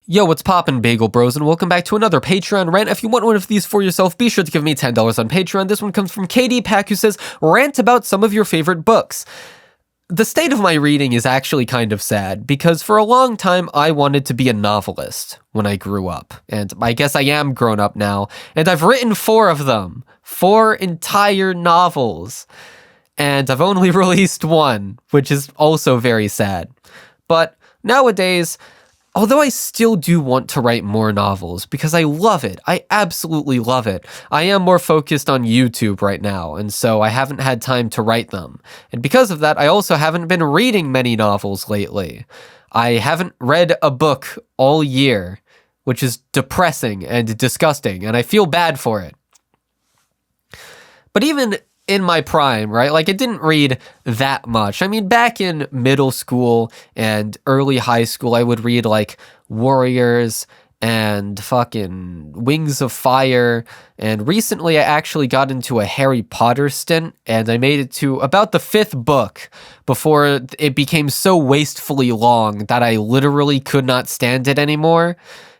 Yo, what's poppin', Bagel Bros, and welcome back to another Patreon rant. If you want one of these for yourself, be sure to give me $10 on Patreon. This one comes from KD Pack, who says, rant about some of your favorite books. The state of my reading is actually kind of sad, because for a long time I wanted to be a novelist when I grew up. And I guess I am grown up now, and I've written 4 of them. 4 entire novels. And I've only released 1, which is also very sad. But nowadays, although I still do want to write more novels because I love it, I absolutely love it, I am more focused on YouTube right now, and so I haven't had time to write them. And because of that, I also haven't been reading many novels lately. I haven't read a book all year, which is depressing and disgusting, and I feel bad for it. But even in my prime, right? Like, I didn't read that much. I mean, back in middle school and early high school, I would read, like, Warriors and fucking Wings of Fire. And recently, I actually got into a Harry Potter stint, and I made it to about the 5th book before it became so wastefully long that I literally could not stand it anymore.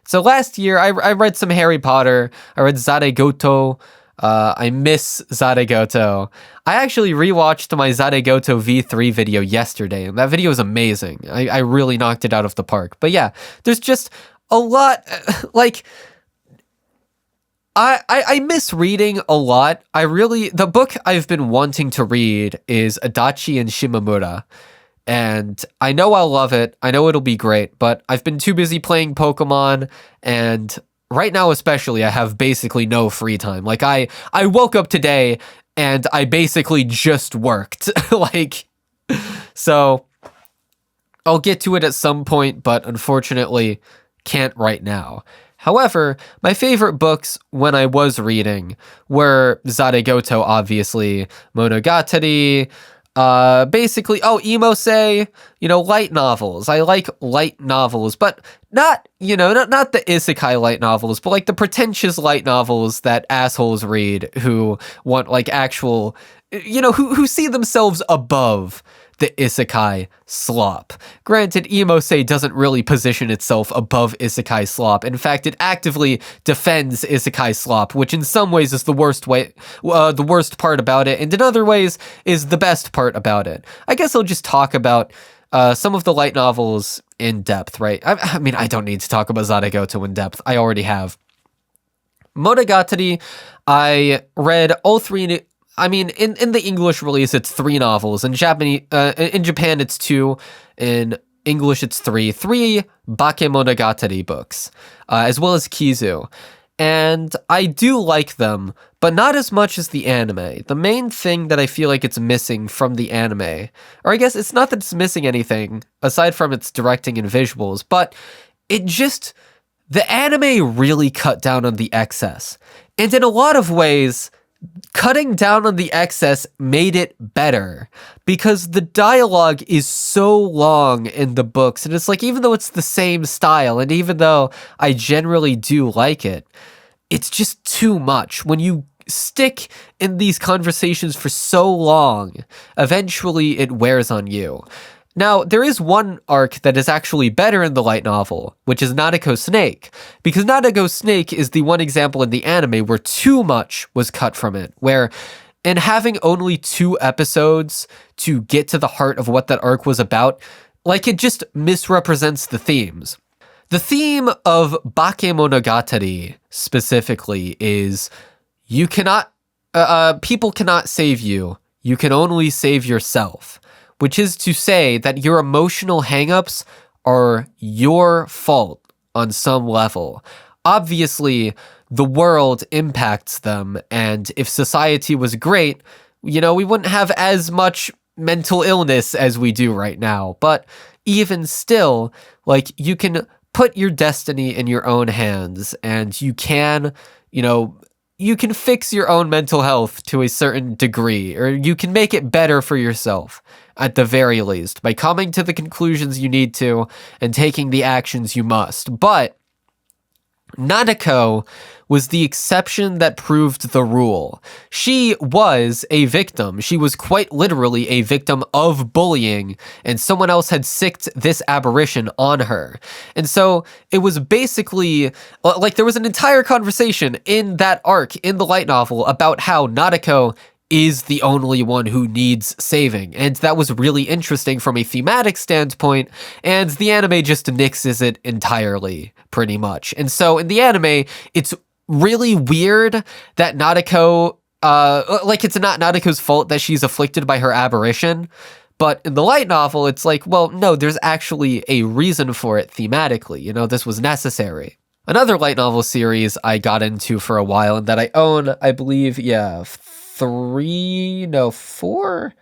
So last year, I read some Harry Potter. I read Zaregoto. I miss Zaregoto. I actually rewatched my Zaregoto V3 video yesterday, and that video is amazing. I really knocked it out of the park. But yeah, there's just a lot, like, I miss reading a lot. The book I've been wanting to read is Adachi and Shimamura. And I know I'll love it. I know it'll be great, but I've been too busy playing Pokemon, and right now especially, I have basically no free time. Like, I woke up today and I basically just worked. So I'll get to it at some point, but unfortunately can't right now. However, my favorite books when I was reading were Zaregoto, obviously, Monogatari, Imose, light novels. I like light novels, but not the isekai light novels, but like the pretentious light novels that assholes read who want like actual, who see themselves above the isekai slop. Granted, Imose doesn't really position itself above isekai slop. In fact, it actively defends isekai slop, which in some ways is the worst part about it, and in other ways is the best part about it. I guess I'll just talk about some of the light novels in depth, right? I mean, I don't need to talk about Zaregoto in depth. I already have. Monogatari, I read all 3. I mean, in the English release, it's 3 novels. In Japan, it's 2. In English, it's 3. 3 Bakemonogatari books, as well as Kizu. And I do like them, but not as much as the anime. The main thing that I feel like it's missing from the anime, or I guess it's not that it's missing anything, aside from its directing and visuals, but the anime really cut down on the excess. And in a lot of ways, cutting down on the excess made it better, because the dialogue is so long in the books, and it's like, even though it's the same style, and even though I generally do like it, it's just too much. When you stick in these conversations for so long, eventually it wears on you. Now, there is one arc that is actually better in the light novel, which is Nadeko Snake, because Nadeko Snake is the one example in the anime where too much was cut from it, where in having only 2 episodes to get to the heart of what that arc was about, like, it just misrepresents the themes. The theme of Bakemonogatari specifically is people cannot save you, you can only save yourself. Which is to say that your emotional hangups are your fault on some level. Obviously, the world impacts them, and if society was great, we wouldn't have as much mental illness as we do right now. But even still, like, you can put your destiny in your own hands, and you can fix your own mental health to a certain degree, or you can make it better for yourself, at the very least, by coming to the conclusions you need to and taking the actions you must. But Nanako was the exception that proved the rule. She was a victim. She was quite literally a victim of bullying, and someone else had sicked this aberration on her. And so it was basically like there was an entire conversation in that arc in the light novel about how Nanako is the only one who needs saving. And that was really interesting from a thematic standpoint, and the anime just nixes it entirely, pretty much. And so in the anime, it's really weird that Nanako, like it's not Nanako's fault that she's afflicted by her aberration, but in the light novel, it's like, well, no, there's actually a reason for it thematically. You know, this was necessary. Another light novel series I got into for a while and that I own, I believe, four?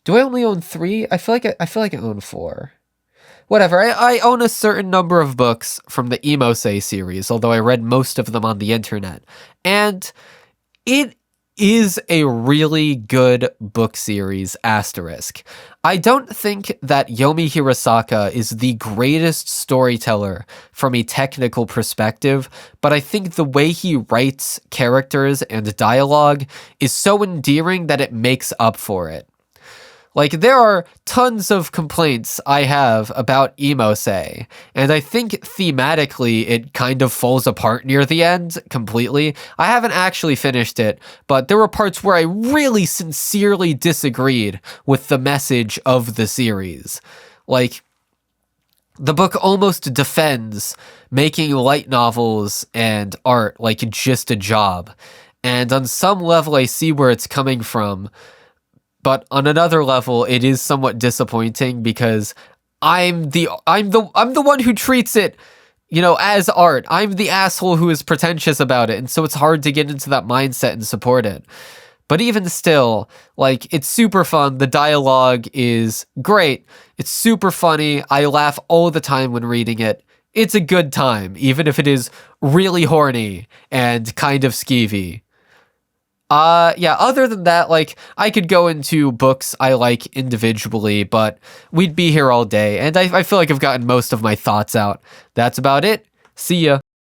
Do I only own three? I feel like I own four. Whatever, I own a certain number of books from the Imose series, although I read most of them on the internet. And it is a really good book series, asterisk. I don't think that Yomi Hirosaka is the greatest storyteller from a technical perspective, but I think the way he writes characters and dialogue is so endearing that it makes up for it. Like, there are tons of complaints I have about Imose, and I think thematically it kind of falls apart near the end completely. I haven't actually finished it, but there were parts where I really sincerely disagreed with the message of the series. Like, the book almost defends making light novels and art like just a job, and on some level I see where it's coming from. But on another level, it is somewhat disappointing because I'm the one who treats it, you know, as art. I'm the asshole who is pretentious about it, and so it's hard to get into that mindset and support it. But even still, like, it's super fun. The dialogue is great. It's super funny. I laugh all the time when reading it. It's a good time, even if it is really horny and kind of skeevy. Yeah, other than that, like, I could go into books I like individually, but we'd be here all day, and I feel like I've gotten most of my thoughts out. That's about it. See ya.